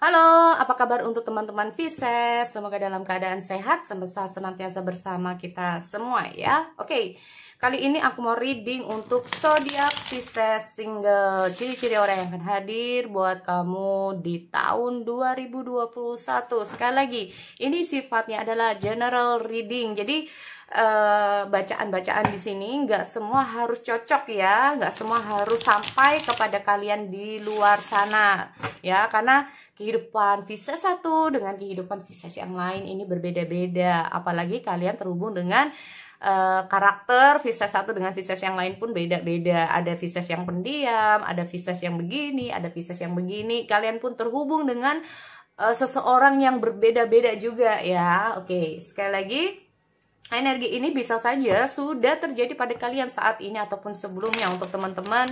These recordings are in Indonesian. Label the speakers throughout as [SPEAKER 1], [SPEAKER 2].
[SPEAKER 1] Halo, apa kabar untuk teman-teman Pisces? Semoga dalam keadaan sehat, semesta senantiasa bersama kita semua ya. Oke, kali ini aku mau reading untuk zodiak Pisces single. Ciri-ciri orang yang akan hadir buat kamu di tahun 2021. Sekali lagi, ini sifatnya adalah general reading. Jadi bacaan-bacaan di sini nggak semua harus cocok ya, nggak semua harus sampai kepada kalian di luar sana ya, karena kehidupan Pisces satu dengan kehidupan Pisces yang lain ini berbeda-beda, apalagi kalian terhubung dengan karakter Pisces satu dengan Pisces yang lain pun beda-beda. Ada Pisces yang pendiam, ada Pisces yang begini, ada Pisces yang begini. Kalian pun terhubung dengan seseorang yang berbeda-beda juga ya. Oke, sekali lagi, energi ini bisa saja sudah terjadi pada kalian saat ini ataupun sebelumnya untuk teman-teman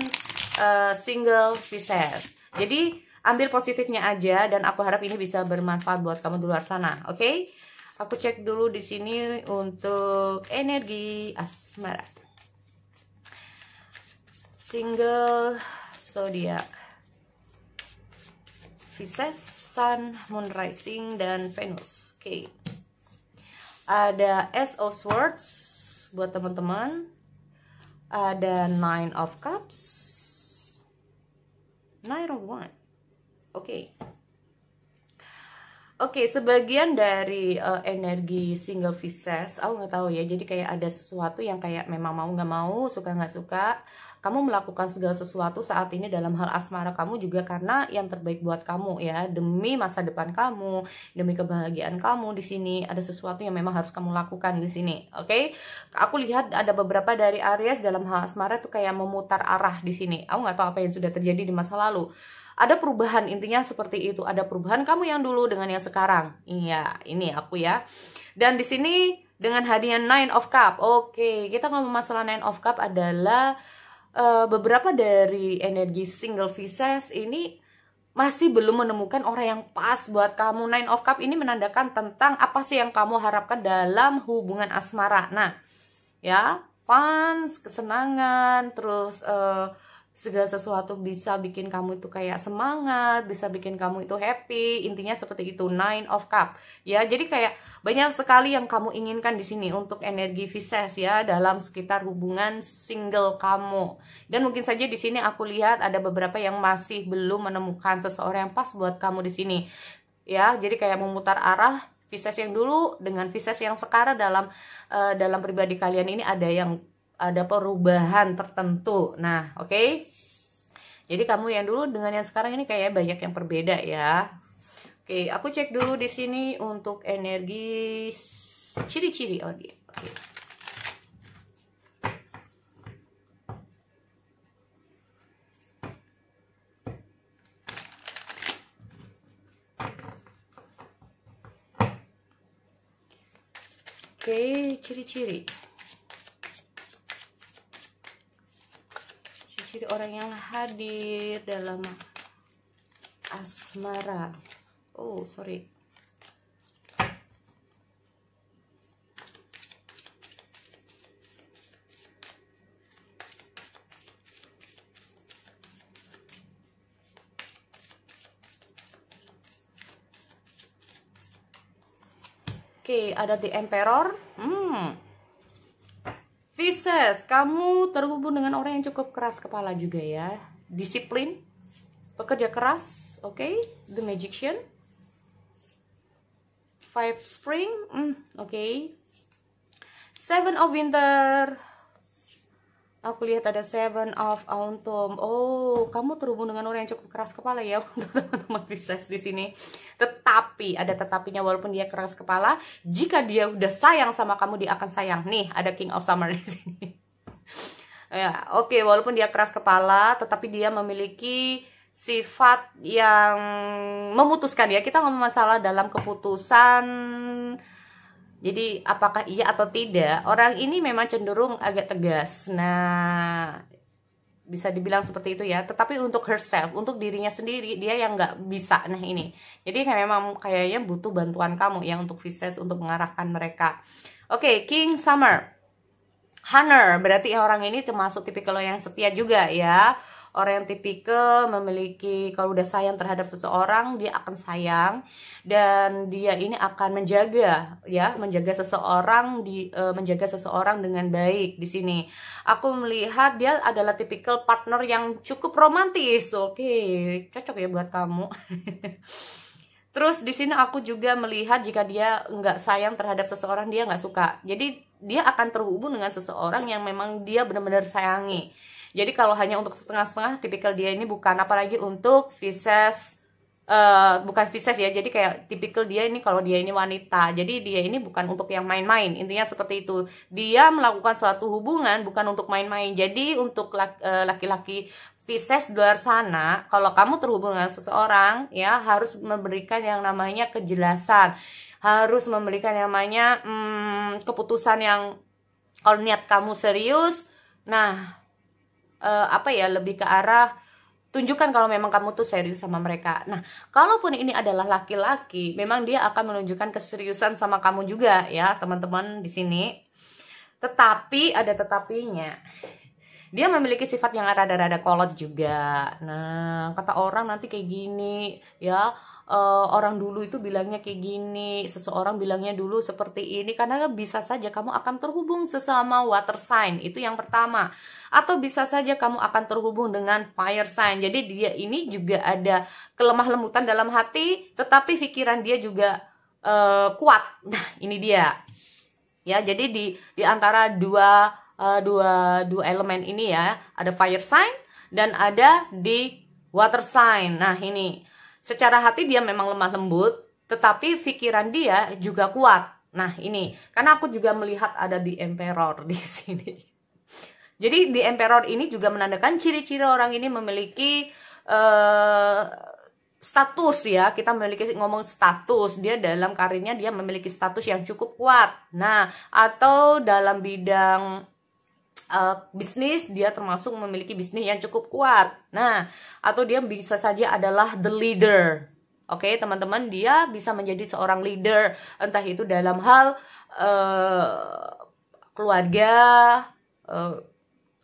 [SPEAKER 1] single Pisces. Jadi ambil positifnya aja dan aku harap ini bisa bermanfaat buat kamu di luar sana. Oke? Aku cek dulu di sini untuk energi asmara. Single zodiak Pisces, Sun, Moon Rising dan Venus. Oke. Ada Ace of Swords buat teman-teman. Ada Nine of Cups, Nine of Wands. Oke, sebagian dari energi single Pisces, aku nggak tahu ya. Jadi kayak ada sesuatu yang kayak memang mau nggak mau, suka nggak suka, kamu melakukan segala sesuatu saat ini dalam hal asmara kamu juga karena yang terbaik buat kamu ya, demi masa depan kamu, demi kebahagiaan kamu. Di sini ada sesuatu yang memang harus kamu lakukan di sini. Oke, aku lihat ada beberapa dari Aries dalam hal asmara tuh kayak memutar arah di sini. Aku nggak tahu apa yang sudah terjadi di masa lalu. Ada perubahan, intinya seperti itu. Ada perubahan kamu yang dulu dengan yang sekarang. Iya, ini aku ya. Dan di sini dengan hadiah Nine of Cup. Oke, kita ngomong masalah Nine of Cup adalah beberapa dari energi single Pisces ini masih belum menemukan orang yang pas buat kamu. Nine of Cup ini menandakan tentang apa sih yang kamu harapkan dalam hubungan asmara. Nah, ya, fun, kesenangan, terus segala sesuatu bisa bikin kamu itu kayak semangat, bisa bikin kamu itu happy. Intinya seperti itu, Nine of Cup. Ya, jadi kayak banyak sekali yang kamu inginkan di sini untuk energi Pisces ya dalam sekitar hubungan single kamu. Dan mungkin saja di sini aku lihat ada beberapa yang masih belum menemukan seseorang yang pas buat kamu di sini. Ya, jadi kayak memutar arah Pisces yang dulu dengan Pisces yang sekarang dalam pribadi kalian ini ada perubahan tertentu. Nah, oke. Jadi kamu yang dulu dengan yang sekarang ini kayak banyak yang berbeda ya. Oke, aku cek dulu di sini untuk energi ciri-ciri. Oke. Oke, ciri-ciri. Ciri orang yang hadir dalam asmara. Oh, sorry. Oke, ada The Emperor. Pisces, kamu terhubung dengan orang yang cukup keras kepala juga ya. Disiplin, pekerja keras, oke. The Magician, Five Spring, oke. Seven of Winter. Aku lihat ada Seven of Autumn. Oh, kamu terhubung dengan orang yang cukup keras kepala ya untuk teman-teman Pisces di sini. Tetapi ada tetapinya, walaupun dia keras kepala, jika dia udah sayang sama kamu, dia akan sayang. Nih, ada King of Summer di sini. Ya, oke, walaupun dia keras kepala, tetapi dia memiliki sifat yang memutuskan ya. Kita ngomong masalah dalam keputusan. Jadi apakah iya atau tidak, orang ini memang cenderung agak tegas. Nah, bisa dibilang seperti itu ya. Tetapi untuk herself, untuk dirinya sendiri, dia yang nggak bisa. Nah ini, jadi memang kayaknya butuh bantuan kamu yang untuk Pisces untuk mengarahkan mereka. Oke, King Summer, Hunter, berarti orang ini termasuk tipikal yang setia juga ya. Orang yang tipikal memiliki, kalau udah sayang terhadap seseorang, dia akan sayang dan dia ini akan menjaga, ya, menjaga seseorang menjaga seseorang dengan baik. Di sini aku melihat dia adalah tipikal partner yang cukup romantis. Oke, cocok ya buat kamu. Terus di sini aku juga melihat jika dia nggak sayang terhadap seseorang, dia nggak suka. Jadi dia akan terhubung dengan seseorang yang memang dia benar-benar sayangi. Jadi kalau hanya untuk setengah-setengah, tipikal dia ini bukan. Apalagi untuk Pisces, bukan Pisces ya. Jadi kayak tipikal dia ini, kalau dia ini wanita, jadi dia ini bukan untuk yang main-main. Intinya seperti itu. Dia melakukan suatu hubungan bukan untuk main-main. Jadi untuk laki-laki Pisces di luar sana, kalau kamu terhubung dengan seseorang, ya harus memberikan yang namanya kejelasan, harus memberikan yang namanya keputusan yang, kalau niat kamu serius, nah apa ya, lebih ke arah tunjukkan kalau memang kamu tuh serius sama mereka. Nah, kalaupun ini adalah laki-laki, memang dia akan menunjukkan keseriusan sama kamu juga ya, teman-teman di sini. Tetapi ada tetapinya. Dia memiliki sifat yang rada-rada kolot juga. Nah, kata orang nanti kayak gini, ya. Orang dulu itu bilangnya kayak gini, seseorang bilangnya dulu seperti ini, karena bisa saja kamu akan terhubung sesama water sign, itu yang pertama. Atau bisa saja kamu akan terhubung dengan fire sign. Jadi dia ini juga ada kelemah lembutan dalam hati, tetapi pikiran dia juga kuat. Nah, ini dia. Ya, jadi di antara dua elemen ini ya, ada fire sign dan ada di water sign. Nah, ini secara hati dia memang lemah lembut, tetapi pikiran dia juga kuat. Nah, ini karena aku juga melihat ada di emperor di sini. Jadi di emperor ini juga menandakan ciri-ciri orang ini memiliki status ya. Kita memiliki ngomong status, dia dalam karirnya dia memiliki status yang cukup kuat. Nah, atau dalam bidang bisnis, dia termasuk memiliki bisnis yang cukup kuat. Nah, atau dia bisa saja adalah the leader. Oke, teman-teman, dia bisa menjadi seorang leader, entah itu dalam hal keluarga,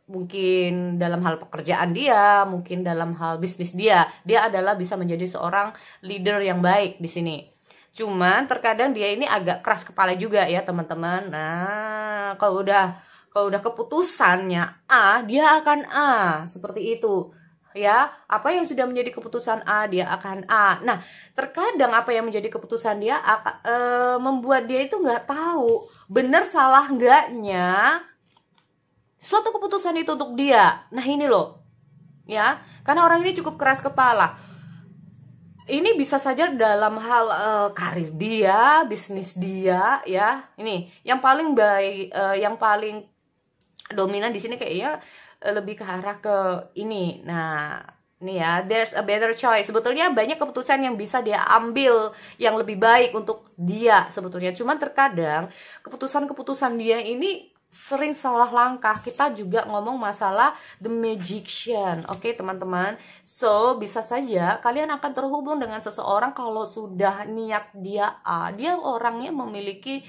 [SPEAKER 1] mungkin dalam hal pekerjaan dia, mungkin dalam hal bisnis dia. Dia adalah bisa menjadi seorang leader yang baik di sini. Cuman terkadang dia ini agak keras kepala juga ya, teman-teman. Nah, kalau udah keputusannya A, dia akan A, seperti itu ya. Apa yang sudah menjadi keputusan A, dia akan A. Nah, terkadang apa yang menjadi keputusan dia membuat dia itu nggak tahu benar salah enggaknya suatu keputusan itu untuk dia. Nah, ini loh ya, karena orang ini cukup keras kepala. Ini bisa saja dalam hal karir dia, bisnis dia ya. Ini yang paling baik, yang paling dominan di sini kayaknya lebih ke arah ke ini. Nah, ini ya, there's a better choice. Sebetulnya banyak keputusan yang bisa dia ambil yang lebih baik untuk dia sebetulnya. Cuman terkadang keputusan-keputusan dia ini sering salah langkah. Kita juga ngomong masalah the magician. Oke, teman-teman. So, bisa saja kalian akan terhubung dengan seseorang kalau sudah niat dia A. Dia orangnya memiliki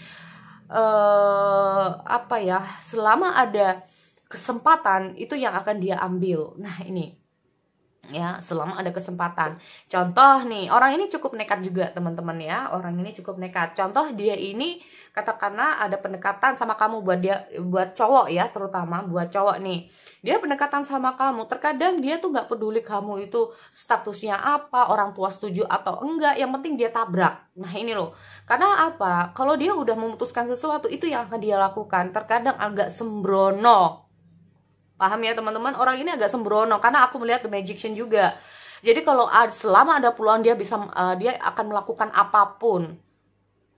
[SPEAKER 1] apa ya, selama ada kesempatan itu yang akan dia ambil. Nah, ini ya, selama ada kesempatan. Contoh nih, orang ini cukup nekat juga, teman-teman ya. Orang ini cukup nekat. Contoh, dia ini katakanlah ada pendekatan sama kamu, buat cowok ya, terutama buat cowok nih. Dia pendekatan sama kamu, terkadang dia tuh nggak peduli kamu itu statusnya apa, orang tua setuju atau enggak, yang penting dia tabrak. Nah, ini loh. Karena apa? Kalau dia udah memutuskan sesuatu, itu yang akan dia lakukan. Terkadang agak sembrono. Paham ya, teman-teman? Orang ini agak sembrono karena aku melihat the magician juga. Jadi kalau selama ada peluang, dia akan melakukan apapun.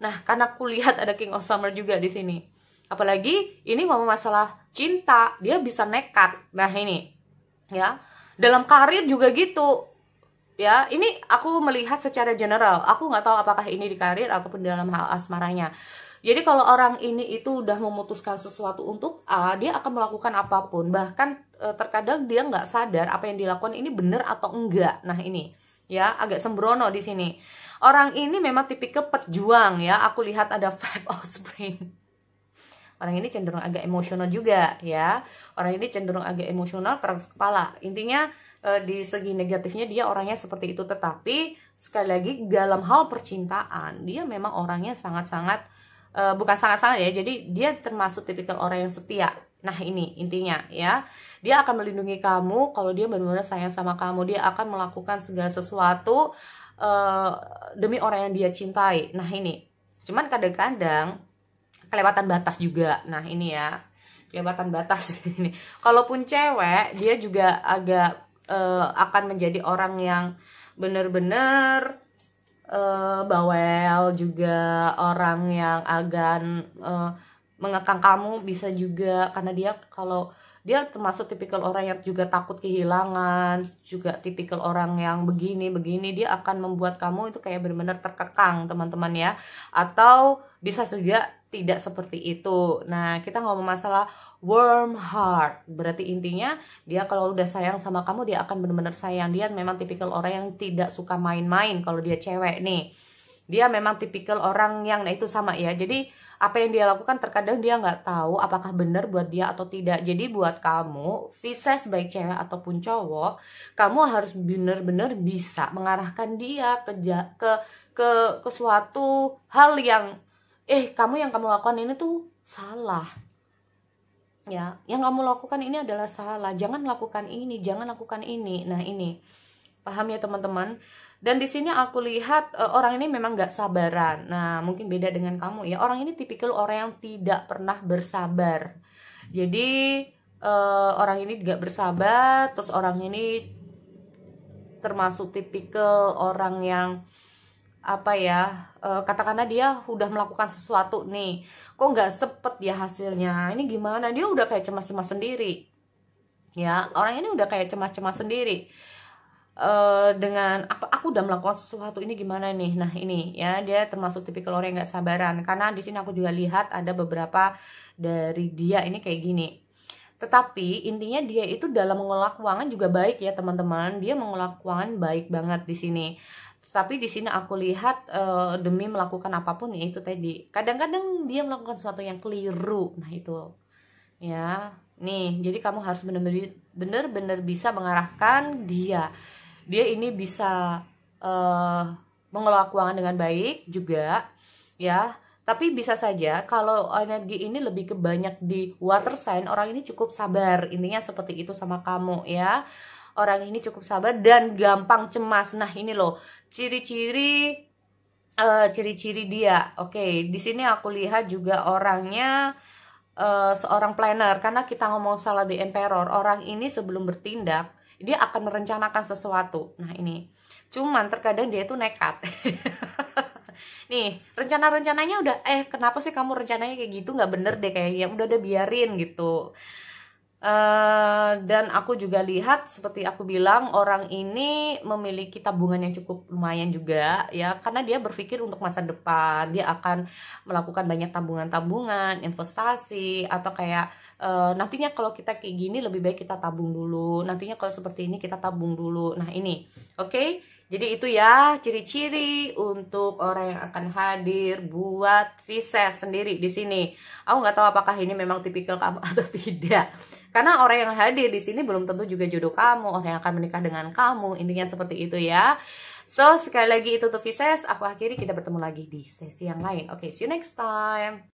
[SPEAKER 1] Nah, karena aku lihat ada King of Summer juga di sini. Apalagi ini ngomong masalah cinta, dia bisa nekat. Nah, ini ya. Dalam karir juga gitu. Ya, ini aku melihat secara general. Aku nggak tahu apakah ini di karir ataupun dalam hal asmaranya. Jadi kalau orang ini itu udah memutuskan sesuatu untuk A, dia akan melakukan apapun. Bahkan terkadang dia nggak sadar apa yang dilakukan ini benar atau enggak. Nah, ini ya, agak sembrono di sini. Orang ini memang tipikal pejuang ya. Aku lihat ada Five of Spring. Orang ini cenderung agak emosional juga ya. Orang ini cenderung agak emosional, keras kepala. Intinya di segi negatifnya dia orangnya seperti itu, tetapi sekali lagi dalam hal percintaan dia memang orangnya sangat-sangat bukan sangat-sangat ya, jadi dia termasuk tipikal orang yang setia. Nah ini intinya ya, dia akan melindungi kamu kalau dia benar-benar sayang sama kamu. Dia akan melakukan segala sesuatu demi orang yang dia cintai. Nah ini, cuman kadang-kadang kelewatan batas juga. Nah ini ya, kelewatan batas ini. Kalaupun cewek, dia juga agak akan menjadi orang yang benar-benar bawel, juga orang yang agan mengekang kamu bisa juga, karena dia kalau dia termasuk tipikal orang yang juga takut kehilangan, juga tipikal orang yang begini dia akan membuat kamu itu kayak benar-benar terkekang teman-teman ya, atau bisa juga tidak seperti itu. Nah kita ngomong masalah warm heart, berarti intinya dia kalau udah sayang sama kamu dia akan benar-benar sayang. Dia memang tipikal orang yang tidak suka main-main. Kalau dia cewek nih, dia memang tipikal orang yang, nah itu sama ya, jadi apa yang dia lakukan terkadang dia nggak tahu apakah benar buat dia atau tidak. Jadi buat kamu Pisces, baik cewek ataupun cowok, kamu harus benar-benar bisa mengarahkan dia ke suatu hal yang kamu yang kamu lakukan ini tuh salah. Ya, yang kamu lakukan ini adalah salah. Jangan lakukan ini, jangan lakukan ini. Nah, ini. Paham ya, teman-teman? Dan di sini aku lihat orang ini memang gak sabaran. Nah, mungkin beda dengan kamu ya. Orang ini tipikal orang yang tidak pernah bersabar. Jadi, orang ini gak bersabar. Terus orang ini termasuk tipikal orang yang apa ya, katakanlah dia udah melakukan sesuatu nih, kok nggak cepet ya hasilnya, ini gimana, dia udah kayak cemas-cemas sendiri ya. Orang ini udah kayak cemas-cemas sendiri dengan aku udah melakukan sesuatu, ini gimana nih. Nah ini ya, dia termasuk tipikal orang yang nggak sabaran, karena di sini aku juga lihat ada beberapa dari dia ini kayak gini. Tetapi intinya dia itu dalam mengelola keuangan juga baik ya teman-teman. Dia mengelola keuangan baik banget di sini. Tapi di sini aku lihat demi melakukan apapun ya itu tadi, kadang-kadang dia melakukan sesuatu yang keliru. Nah itu ya, nih jadi kamu harus benar-benar bisa mengarahkan dia. Dia ini bisa mengelola keuangan dengan baik juga ya. Tapi bisa saja kalau energi ini lebih ke banyak di water sign, orang ini cukup sabar. Intinya seperti itu sama kamu ya. Orang ini cukup sabar dan gampang cemas. Nah ini loh ciri-ciri dia. Oke, di sini aku lihat juga orangnya seorang planner, karena kita ngomong salah di Emperor. Orang ini sebelum bertindak dia akan merencanakan sesuatu. Nah ini, cuman terkadang dia itu nekat. Nih rencana-rencananya udah kenapa sih kamu rencananya kayak gitu, nggak bener deh kayaknya, udah biarin gitu. Dan aku juga lihat seperti aku bilang, orang ini memiliki tabungan yang cukup lumayan juga ya, karena dia berpikir untuk masa depan. Dia akan melakukan banyak tabungan-tabungan, investasi, atau kayak nantinya kalau kita kayak gini lebih baik kita tabung dulu, nantinya kalau seperti ini kita tabung dulu. Nah ini oke. Jadi itu ya ciri-ciri untuk orang yang akan hadir buat Pisces sendiri di sini. Aku nggak tahu apakah ini memang tipikal kamu atau tidak. Karena orang yang hadir di sini belum tentu juga jodoh kamu, orang yang akan menikah dengan kamu. Intinya seperti itu ya. So sekali lagi itu tuh Pisces, aku akhiri, kita bertemu lagi di sesi yang lain. Oke, see you next time.